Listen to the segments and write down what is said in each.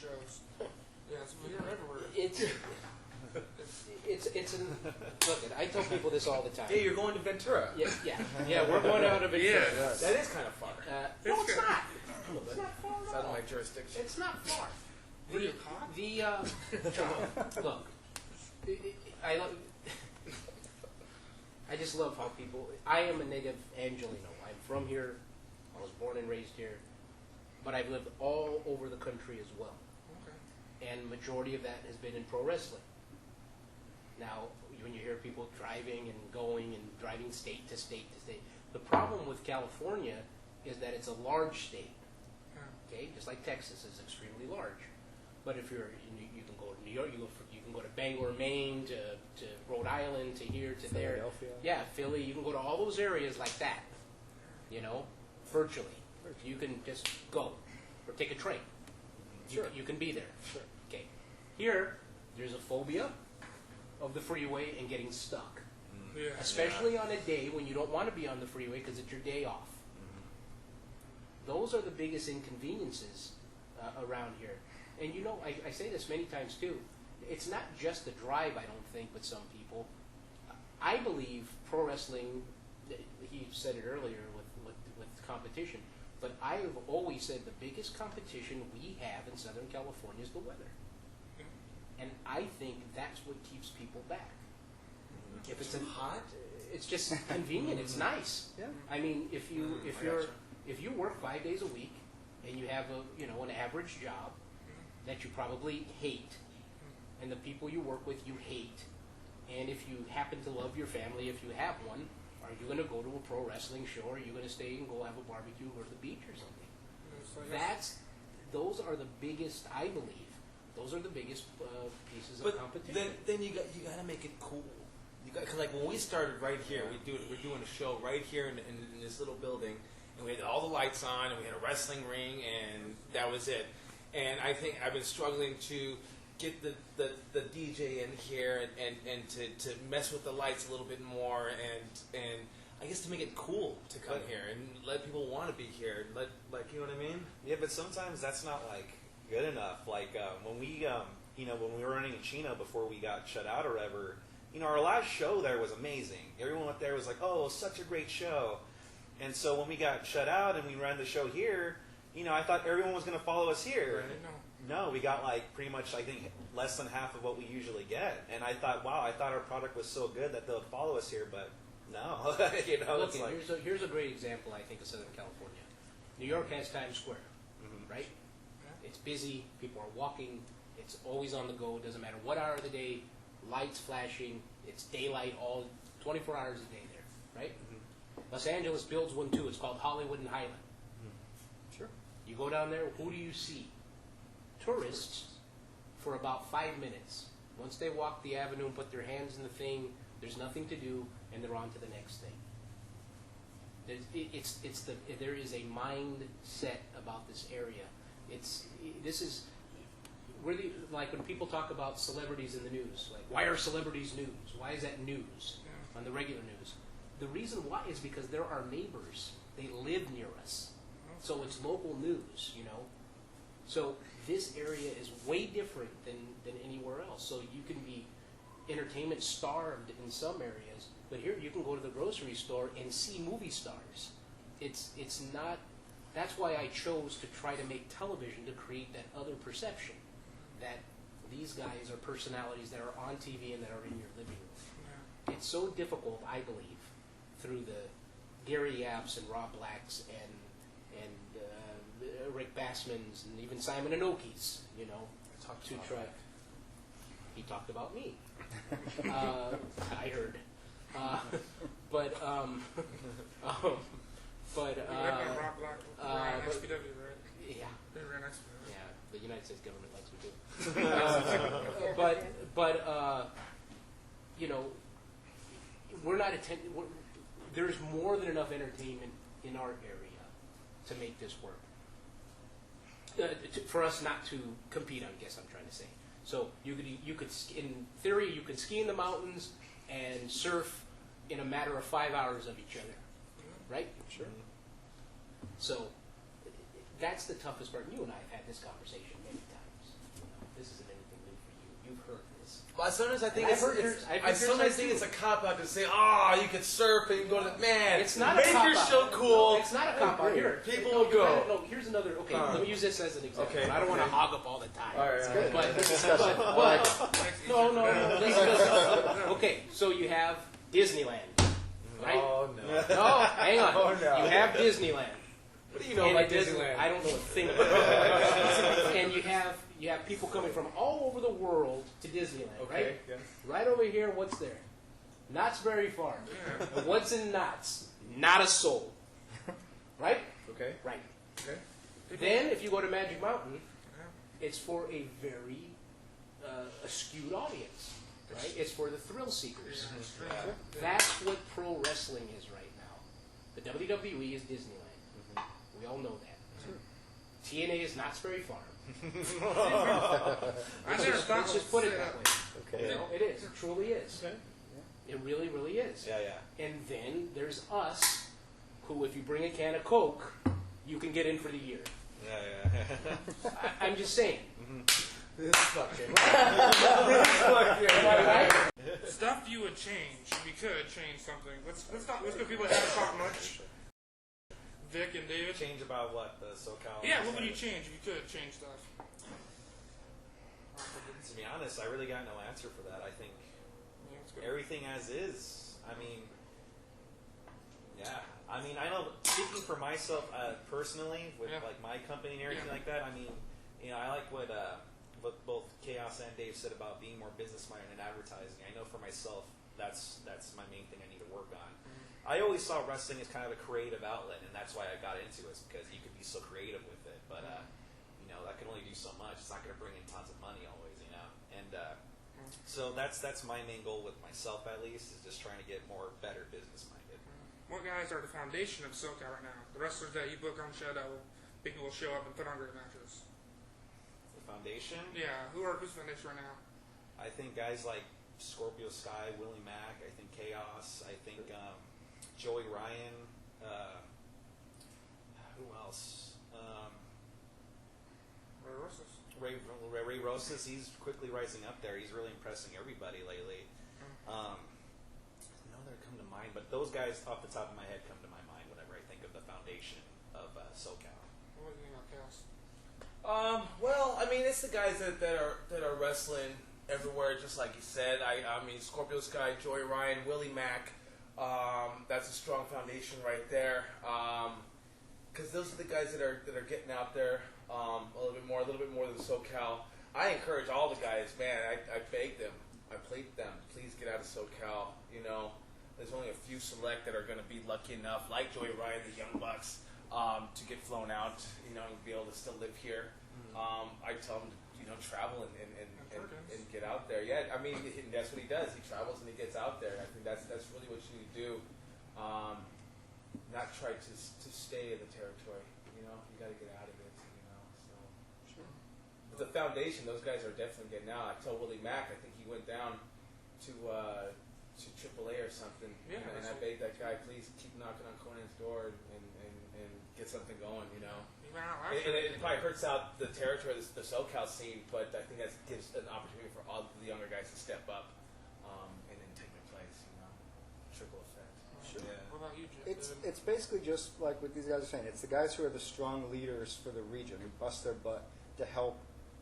shows. Yeah, you're everywhere. Look, I tell people this all the time. Hey, you're going to Ventura. Yeah, we're going out of Ventura. Yeah. That is kind of far. No, it's not. It's not far It's at out of all. my jurisdiction. It's not far. Were you caught? Look, I just love how people. I am a native Angelino. I'm from here. I was born and raised here, but I've lived all over the country as well. Okay. And majority of that has been in pro wrestling. Now, when you hear people driving and going and driving state to state to state, the problem with California is that it's a large state. Okay, just like Texas is extremely large. But if you're, you can go to New York, you can go to Bangor, Maine, to Rhode Island, to here, to there. Philadelphia. Yeah, Philly. You can go to all those areas like that. You know, virtually. You can just go or take a train. Sure. You can be there. Sure. Okay. Here, there's a phobia of the freeway and getting stuck. Yeah. Especially on a day when you don't want to be on the freeway because it's your day off. Those are the biggest inconveniences around here. And you know, I say this many times too. It's not just the drive, I don't think, with some people. I believe pro wrestling, he said it earlier with competition, but I have always said the biggest competition we have in Southern California is the weather. And I think that's what keeps people back. If it's hot, it's just convenient. It's nice. Yeah. I mean, if you work 5 days a week and you have an average job that you probably hate, and the people you work with you hate, and if you happen to love your family, if you have one, are you going to go to a pro wrestling show, or are you going to stay and go have a barbecue or the beach or something? Those are the biggest, I believe. Those are the biggest pieces of competition. Then you got to make it cool. Because like when we started right here, we're doing a show right here in this little building, and we had all the lights on, and we had a wrestling ring, and that was it. And I think I've been struggling to get the DJ in here and to mess with the lights a little bit more, and I guess to make it cool to come here and let people want to be here. You know what I mean? Yeah, but sometimes that's not like good enough. Like when we when we were running in Chino before we got shut out or whatever, our last show there was amazing. Everyone went there was like, oh, it was such a great show. And so when we got shut out and we ran the show here, I thought everyone was going to follow us here. No, we got like pretty much, I think, less than half of what we usually get. And I thought, wow, I thought our product was so good that they'll follow us here, but no. Look, it's like, here's a great example, I think, of Southern California. New York has Times Square, right? It's busy. People are walking. It's always on the go. It doesn't matter what hour of the day. Lights flashing. It's daylight all 24 hours a day there, right? Los Angeles builds one too. It's called Hollywood and Highland. Sure. You go down there. Who do you see? Tourists for about 5 minutes. Once they walk the avenue and put their hands in the thing, there's nothing to do, and they're on to the next thing. There is a mindset about this area. Like when people talk about celebrities in the news, like why are celebrities news? Why is that news on the regular news? The reason why is because they're our neighbors. They live near us. So it's local news, So this area is way different than anywhere else. So you can be entertainment starved in some areas, but here you can go to the grocery store and see movie stars. It's not. That's why I chose to try to make television to create that other perception that these guys are personalities that are on TV and that are in your living room. It's so difficult, I believe, through the Gary Yapps and Rob Blacks and Rick Bassman's and even Simon Inoki's, to try. He talked about me. I heard. But Rob Black ran SPW, right? Yeah. They ran SPW. Yeah, the United States government likes me too. We're not there's more than enough entertainment in our area to make this work. For us not to compete, I guess I'm trying to say. So you could, in theory, you could ski in the mountains and surf in a matter of 5 hours of each other, right? Sure. So that's the toughest part. You and I have had this conversation many times. sometimes I think I've it's, heard it's yours- I've I heard sometimes yours think too. it's a cop out to say, oh, you could surf and you can go to the man. It's not a make your cop-out. show cool. No, it's not a cop out. Here, People will go. No, here's another. Okay, let me use this as an example. Okay, I don't want to okay. hog up all the time. All right, It's all good. right. But, Good discussion. I like it. no. Listen. Okay, so you have Disneyland, right? Oh no. No, hang on. Oh, no. You have Disneyland. What do you know And about it doesn't- Disneyland? I don't know a thing about it. And you have people coming from all over the world to Disneyland, Okay. right? Yeah. Right over here, what's there? Knott's Berry Farm. And what's in Knott's? Not a soul. Right? Okay. Right. Okay. Then, if you go to Magic Mountain, it's for a very skewed audience. Right? It's for the thrill seekers. That's what pro wrestling is right now. The WWE is Disneyland. We all know that. TNA is Knott's Berry Farm. Let's just put it that way. Okay. You know, it is. It truly is. Okay. It really, really is. Yeah, yeah. And then there's us, who, if you bring a can of Coke, you can get in for the year. Yeah, yeah. I'm just saying. This fucking. Right? Stuff you would change. If you could change something. Let's go people that haven't talked much. Vic and David. Change about what? The SoCal? Yeah, what would you change if you could change stuff? To be honest, I really got no answer for that. I think Yeah, let's go. everything as is. I mean, yeah. I mean, I know, speaking for myself personally, with Yeah. like my company and everything Yeah. like that, I mean, you know, I like what both Chaos and Dave said about being more business-minded and advertising. I know for myself, that's my main thing I need to work on. I always saw wrestling as kind of a creative outlet, and that's why I got into it, because you could be so creative with it. But, you know, that can only do so much. It's not going to bring in tons of money always, you know. And so that's my main goal with myself, at least, is just trying to get more better business-minded. What guys are the foundation of SoCal right now? The wrestlers that you book on the show that people will show up and put on great matches. The foundation, Yeah, who's foundation right now? I think guys like Scorpio Sky, Willie Mack, I think Chaos, I think Joey Ryan, who else? Ray Rosas. Ray Rosas, he's quickly rising up there. He's really impressing everybody lately. No other come to mind, but those guys off the top of my head come to my mind whenever I think of the foundation of SoCal. What do you think about Chaos? Well, I mean, it's the guys that are wrestling everywhere, just like you said. I mean, Scorpio Sky, Joey Ryan, Willie Mack. That's a strong foundation right there. Because those are the guys that are getting out there a little bit more than SoCal. I encourage all the guys, man. I beg them, I plead them, please get out of SoCal. You know, there's only a few select that are going to be lucky enough, like Joey Ryan, the Young Bucks, to get flown out. You know, and be able to still live here. I tell them to, you know, travel and get out there. Yeah, I mean, and that's what he does. He travels and he gets out there. I think that's really what you need to do. Not try to stay in the territory. You know, you got to get out of it. You know, so. Sure. But the foundation, those guys are definitely getting out. I tell Willie Mack, I think he went down to AAA or something. Yeah, and I begged that guy, please keep knocking on Conan's door and get something going. You know. He ran out last And year. it probably hurts out the territory, the SoCal scene, but I think that gives an opportunity for all the younger guys to step up and then take their place. You know, trickle effect. Sure. Yeah. What about you, Jeff? It's basically just like what these guys are saying. It's the guys who are the strong leaders for the region who bust their butt to help,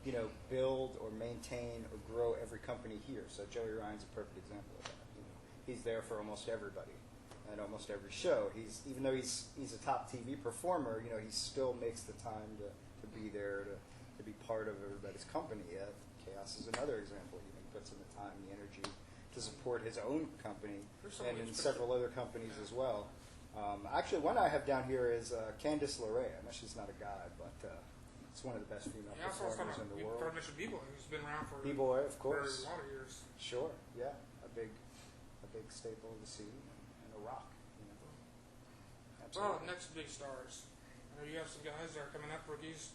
you know, build or maintain or grow every company here. So Joey Ryan's a perfect example of that. You know, he's there for almost everybody and almost every show. Even though he's a top TV performer, you know, he still makes the time to be there to be part of everybody's company. Chaos is another example. He puts in the time, the energy to support his own company and in several other companies as well. Actually, one I have down here is Candice LeRae. I know she's not a guy, but it's one of the best female Yeah, I saw performers in the you world. mentioned B-Boy, who's been around for B-Boy, of for a course. lot of years. Sure, yeah, a big staple of the scene and a rock. You know. Well, Absolutely. next big stars. I know you have some guys that are coming up, rookies.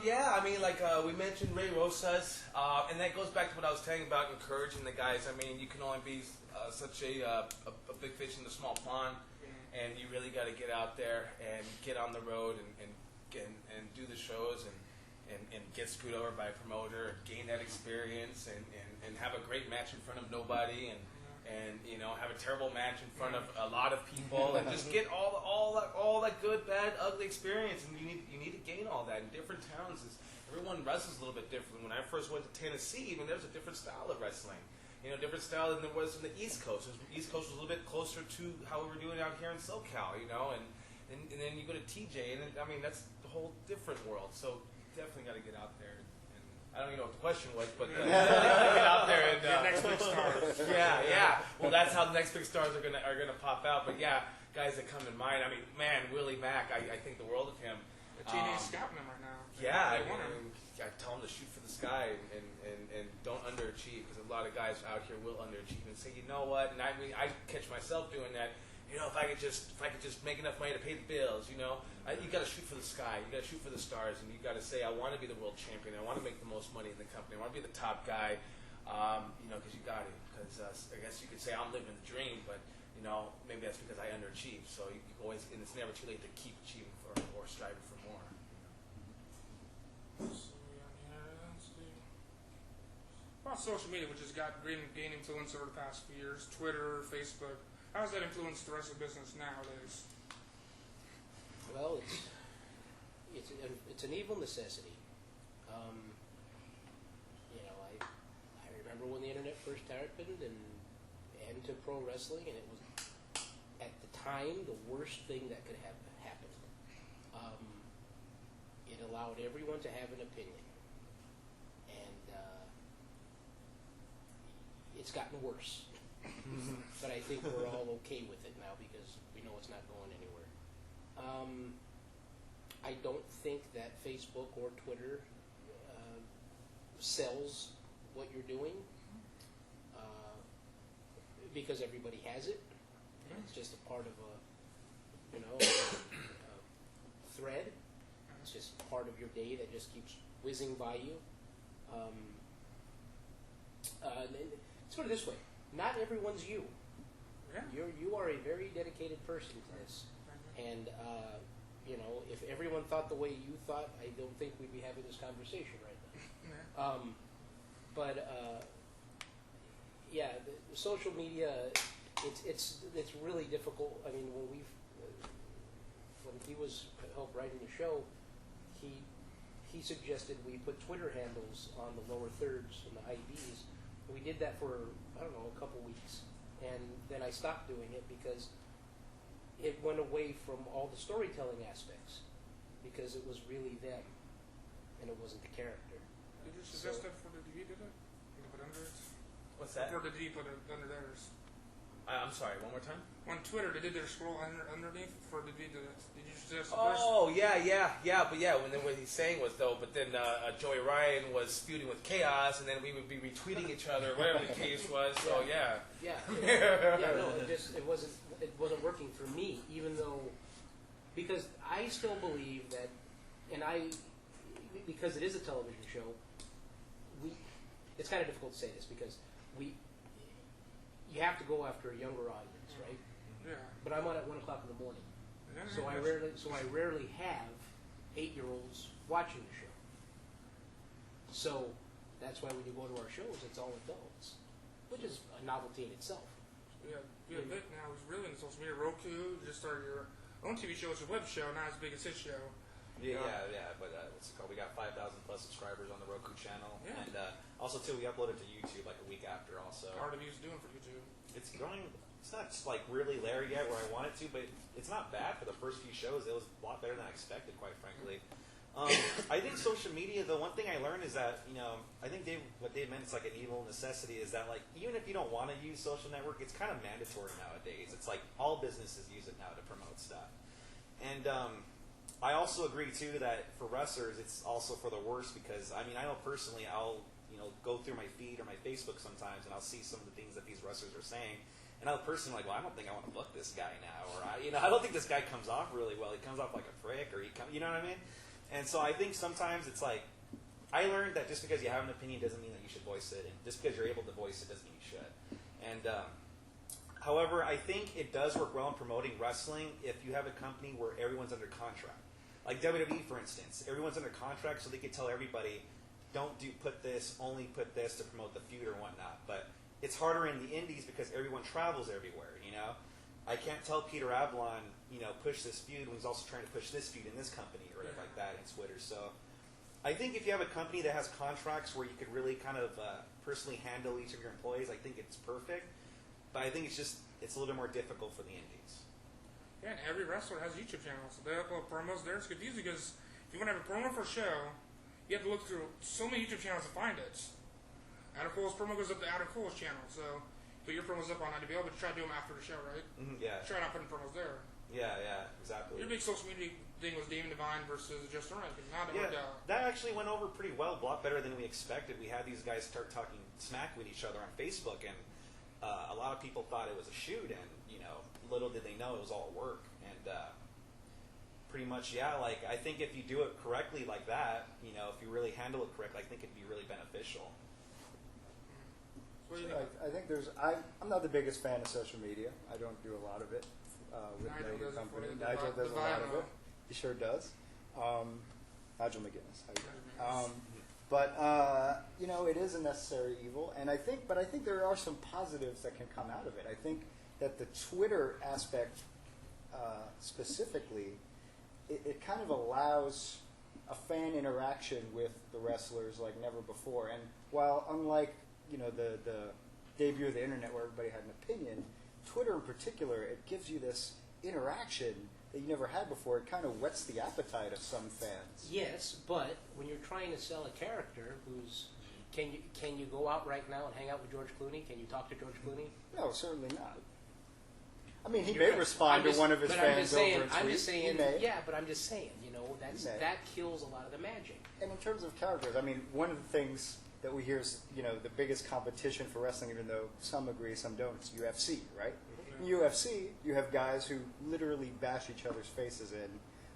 Yeah, I mean, like we mentioned Ray Rosas, and that goes back to what I was telling about encouraging the guys. I mean, you can only be such a big fish in the small pond, and you really got to get out there and get on the road and do the shows and get screwed over by a promoter, gain that experience, and have a great match in front of nobody, and you know, have a terrible match in front of a lot of people, and just get all that good, bad, ugly experience. And you need to gain all that in different towns. Everyone wrestles a little bit differently. When I first went to Tennessee, even there was a different style of wrestling. You know, different style than there was in the East Coast. The East Coast was a little bit closer to how we were doing out here in SoCal. You know, and then you go to TJ, and I mean that's a whole different world. So definitely got to get out there. I don't even know what the question was, but get out there and next big stars. Yeah. Well, that's how the next big stars are gonna pop out. But yeah, guys that come in mind. I mean, man, Willie Mack. I think the world of him. The TNA's scouting him right now. Yeah, They want him. I tell him to shoot for the sky and don't underachieve, because a lot of guys out here will underachieve and say, you know what? And I mean, I catch myself doing that. You know, if I could just make enough money to pay the bills, you know, you got to shoot for the sky, you got to shoot for the stars, and you got to say, I want to be the world champion, I want to make the most money in the company, I want to be the top guy, you know, because you got it. Because I guess you could say I'm living the dream, but you know, maybe that's because I underachieved. So you always, and it's never too late to keep achieving for or striving for more. About social media, which has gained influence over the past few years, Twitter, Facebook. How has that influenced the rest of the business nowadays? Well, it's an evil necessity. You know, I remember when the internet first happened and to pro wrestling, and it was at the time the worst thing that could have happened. It allowed everyone to have an opinion, and it's gotten worse. But I think we're all okay with it now because we know it's not going anywhere. I don't think that Facebook or Twitter sells what you're doing because everybody has it. It's just a part of a thread. It's just part of your day that just keeps whizzing by you. Let's put it this way. Not everyone's you. Yeah. You are a very dedicated person to this, and you know, if everyone thought the way you thought, I don't think we'd be having this conversation right now. Yeah, the social media, it's really difficult. I mean, when he was helped writing the show, he suggested we put Twitter handles on the lower thirds and the IDs. We did that for, I don't know, a couple weeks. And then I stopped doing it because it went away from all the storytelling aspects because it was really them and it wasn't the character. Did you suggest that for the DV did it? You put under it? What's that? Or did DV put it under theirs? I'm sorry, one more time? On Twitter, they did their scroll underneath for the DV. Did you suggest Oh, yeah. But yeah, what he's saying was, though, but then Joey Ryan was feuding with Chaos, and then we would be retweeting each other, whatever the case was, so yeah. Yeah, no, it wasn't working for me, even though, because I still believe that, because it is a television show, it's kind of difficult to say this because you have to go after a younger audience, right? Yeah. But I'm on at 1 o'clock in the morning, Yeah, so I rarely have 8-year-olds watching the show. So that's why when you go to our shows, it's all adults, which is a novelty in itself. Yeah, Vic now is really in social media. Roku, you just started your own TV show. It's a web show, not as big as his show. Yeah. But what's it called? We got 5,000 plus subscribers on the Roku channel, Yeah. and also too, we uploaded to YouTube like a week after. Also, RW's doing for YouTube. it's going. It's not like really there yet where I want it to, but it's not bad for the first few shows. It was a lot better than I expected, quite frankly. I think social media, the one thing I learned is that, I think what Dave meant is like an evil necessity is that, like, even if you don't want to use social network, it's kind of mandatory nowadays. It's like all businesses use it now to promote stuff. And I also agree, too, that for wrestlers, it's also for the worst because, I know personally, I'll, go through my feed or my Facebook sometimes and I'll see some of the things that these wrestlers are saying. And I'll personally like, well, I don't think I want to book this guy now. Or, I don't think this guy comes off really well. He comes off like a prick or you know what I mean? And so I think sometimes it's like, I learned that just because you have an opinion doesn't mean that you should voice it. And just because you're able to voice it doesn't mean you should. And however, I think it does work well in promoting wrestling if you have a company where everyone's under contract. Like WWE, for instance, everyone's under contract, so they can tell everybody, don't put this, only put this to promote the feud or whatnot. But it's harder in the indies because everyone travels everywhere, you know? I can't tell Peter Avalon, push this feud when he's also trying to push this feud in this company or whatever like that in Twitter. So I think if you have a company that has contracts where you could really kind of personally handle each of your employees, I think it's perfect. But I think it's a little bit more difficult for the indies. Yeah, and every wrestler has YouTube channels. So they upload promos there. It's confusing because if you want to have a promo for a show, you have to look through so many YouTube channels to find it. Adam Cole's promo goes up to Adam Cole's channel, so put your promos up on IWL, but try to do them after the show, right? Mm-hmm, yeah. Try not putting promos there. Yeah, exactly. Your big social media thing was Damon Devine versus Justin Ryan, but now it worked out. That actually went over pretty well, a lot better than we expected. We had these guys start talking smack with each other on Facebook, and a lot of people thought it was a shoot, and little did they know it was all work. And pretty much, I think if you do it correctly like that, if you really handle it correctly, I think it'd be really beneficial. What do you think? I think I'm not the biggest fan of social media. I don't do a lot of it with Nigel my does it for company. you. Nigel does a lot of Divino. it. He sure does. Nigel McGinnis. How you doing? But it is a necessary evil, and I think there are some positives that can come out of it. I think that the Twitter aspect specifically, it kind of allows a fan interaction with the wrestlers like never before. And while unlike the debut of the internet where everybody had an opinion, Twitter in particular, it gives you this interaction that you never had before. It kind of whets the appetite of some fans. Yes, but when you're trying to sell a character who's can you go out right now and hang out with George Clooney? Can you talk to George Clooney? No, certainly not. I mean, he may respond to one of his fans over a tweet. I'm just saying, he may. yeah, but I'm just saying, that kills a lot of the magic. And in terms of characters, I mean, one of the things that we hear is, the biggest competition for wrestling, even though some agree, some don't, is UFC, right? In UFC, you have guys who literally bash each other's faces in,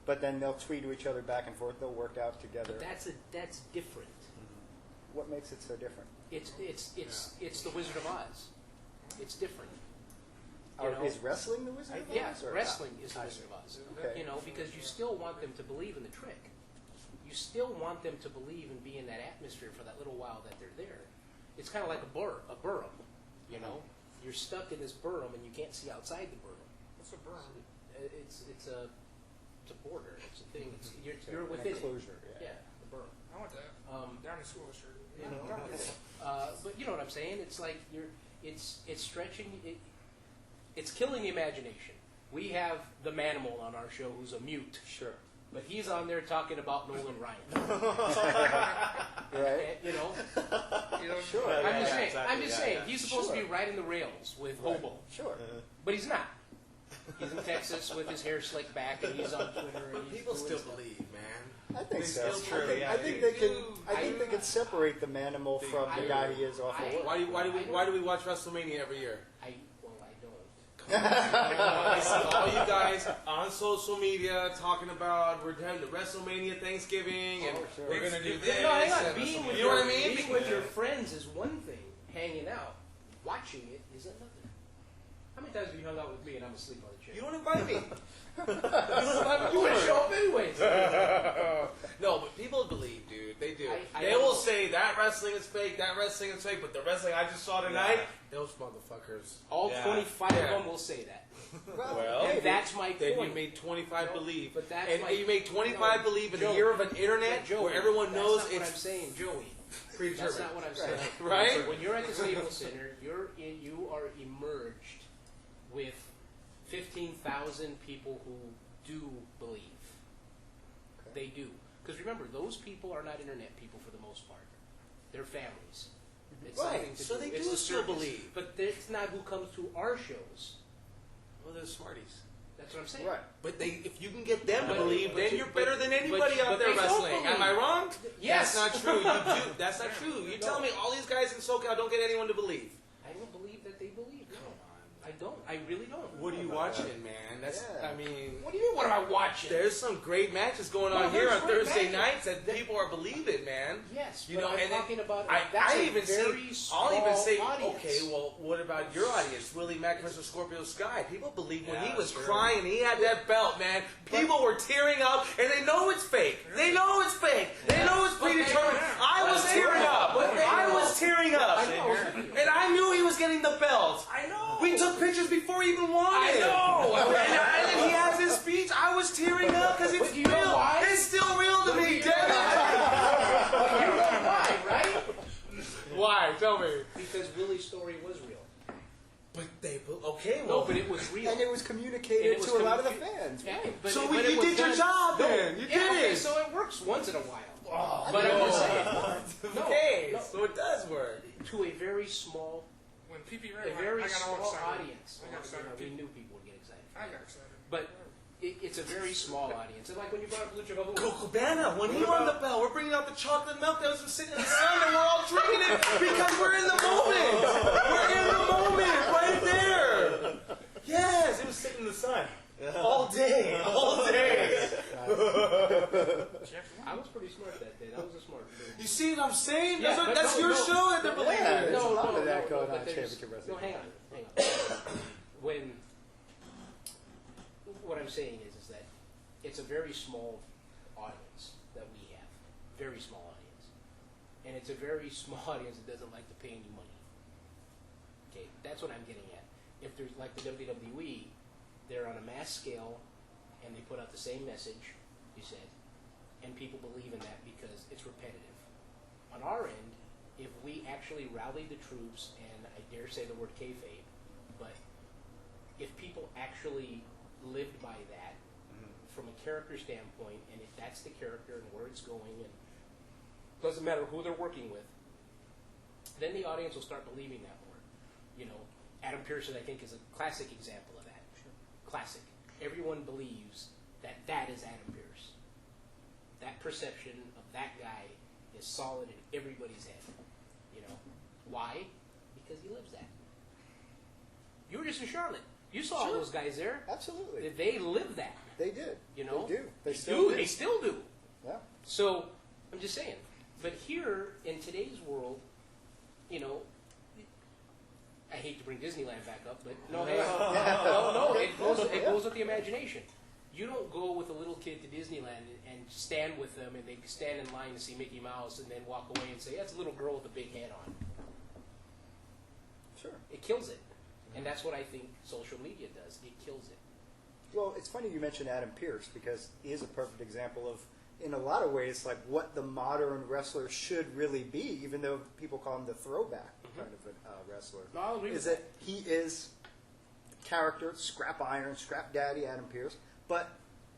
but then they'll tweet to each other back and forth. They'll work out together. But that's different. What makes it so different? It's the Wizard of Oz. It's different. Is wrestling the Wizard of Oz? Yeah, or wrestling is the Wizard of Oz. Okay. Because you still want them to believe in the trick. You still want them to believe and be in that atmosphere for that little while that they're there. It's kind of like a burrow, You're stuck in this burrow and you can't see outside the burrow. What's a burn? It's a border. It's a thing. You're within it. Enclosure, Yeah, the burrow. I want that. Down in school, sure. But you know what I'm saying? It's like it's stretching. It's killing the imagination. We have the Manimal on our show, who's a mute. Sure. But he's on there talking about Nolan Ryan. Right. Sure. I'm just saying. He's supposed to be riding the rails with Hobo. Sure. But he's not. He's in Texas with his hair slicked back, and he's on Twitter. And he's People doing still stuff. believe, man. I think They so. still true, I think they can. I think they can separate the Manimal from the guy he is off the work. Why do we watch WrestleMania every year? I don't. I see all you guys on social media talking about we're having the WrestleMania Thanksgiving and sure. we're gonna do this. No, hang on. and Being with you know what I mean? Being with your friends is one thing. Hanging out, watching it is another. How many times have you hung out with me and I'm asleep on the chair? You don't invite me. You wouldn't show up anyways. No, but people believe, dude. They do. I They don't will know. say that wrestling is fake, that wrestling is fake, but the wrestling I just saw tonight, those motherfuckers. All Yeah. 25 Yeah. of them will say that. Well, And that's my then point. you made 25 No, believe. but that's and my- you made 25 no, believe in Joey. a year of an internet But Joey, where everyone knows that's not what I'm it's saying, Joey. predetermined. That's not what I'm saying. Right? When you're at the Staples Center, you are emerged with 15,000 people who do believe. They do. Because remember, those people are not internet people for the most part. They're families. It's Right, something to so do. they It's do the still circus. believe. But it's not who comes to our shows. Well, they're smarties. That's what I'm saying. Right. But if you can get them to But- believe, but then you- you're but- better than anybody but out there they don't wrestling. Am I believe. wrong? Yes. That's not true. You do. That's not true. You're telling me all these guys in SoCal don't get anyone to believe. I don't believe that they believe. No. I don't. I really don't. What are you watching, man? That's. Yeah. I mean, What do you mean? What am I watching? there's some great matches going on No, here there's on great Thursday matches. nights that people are believing, man. Yes, You but know, I'm and talking about. I That's a even very say, small I'll even say, audience. okay, well, what about your audience? Willie Mack versus Scorpio Sky. People believe when Yeah, he was sure. crying, he had that belt, man. People were tearing up, and they know it's fake. They know it's fake. They know it's predetermined. I was tearing up. I was tearing up. I know. And I knew he was getting the belt. I know. We took pictures before he even won I it. know. And then he has his speech. I was tearing up because it's But you know real. why? It's still real to me, damn it. You know why, right? Why? Tell me. Because Willie's story was real. But they okay. No, Well, but it was real. And it was communicated And it was to a lot of the communica- fans. Yeah, but so but it you was did your done- job No, then. You yeah, did okay, it. so it works once in a while. Oh, But I'm just no. saying, Okay, no. so it does work. to a very small, When PP a Ray, very I got all small excited. audience. I got excited. We knew people would get excited. I got excited. But it's a very small audience. And like when you brought up Lucha Bubble, Cabana, when he What won about- the bell, we're bringing out the chocolate milk that was sitting in the sun, and we're all drinking it because we're in the moment. We're in the moment, right there. Yes, it was sitting in the sun all day, all day. I was pretty smart that day. That was a smart move. You see what I'm saying? Yeah, but That's no, your no. show that they're believing. Yeah, there's No, a lot no, of that no, going no, on but in there's- championship No, wrestling. hang on. When what I'm saying is that it's a very small audience that we have, very small audience, and it's a very small audience that doesn't like to pay any money. Okay, that's what I'm getting at. If there's like the WWE, they're on a mass scale, and they put out the same message. You said, and people believe in that because it's repetitive. On our end, if we actually rally the troops, and I dare say the word kayfabe, but if people actually lived by that from a character standpoint, and if that's the character and where it's going, and doesn't matter who they're working with, then the audience will start believing that more. You know, Adam Pearson, I think, is a classic example of that. Classic. Everyone believes that that is Adam Pearce. That perception of that guy is solid in everybody's head. You know, why? Because he lives that. You were just in Charlotte. You saw all Sure. those guys there. Absolutely. They live that. They did. You know, They do. They do. still do. They still do. Yeah. So I'm just saying. But here in today's world, you know, I hate to bring Disneyland back up, but no, it goes with the imagination. You don't go with a little kid to Disneyland and stand with them, and they stand in line to see Mickey Mouse, and then walk away and say, "That's a little girl with a big head on." Sure. It kills it, and that's what I think social media does. It kills it. Well, it's funny you mentioned Adam Pearce because he is a perfect example of, in a lot of ways, like what the modern wrestler should really be, even though people call him the throwback kind of a wrestler. No, I'll agree is with that he is the character, Scrap Iron, Scrap Daddy Adam Pearce. But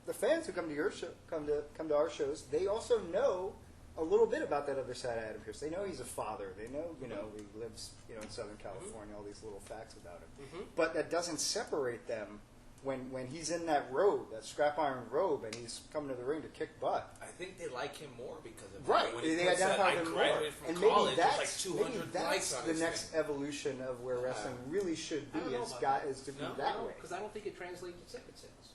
the fans who come to your show, come to our shows, they also know a little bit about that other side of Adam Pearce. They know he's a father. They know, he lives, in Southern California. All these little facts about him. But that doesn't separate them when he's in that robe, that Scrap Iron robe, and he's coming to the ring to kick butt. I think they like him more because of Right, that. When he they puts that, identify I him more, graduated from and college, maybe there's that's, like 200 likes on the his next thing. evolution of where wrestling really should I don't be. know Is about that. is to be No? that way. Because I don't think it translates to ticket sales.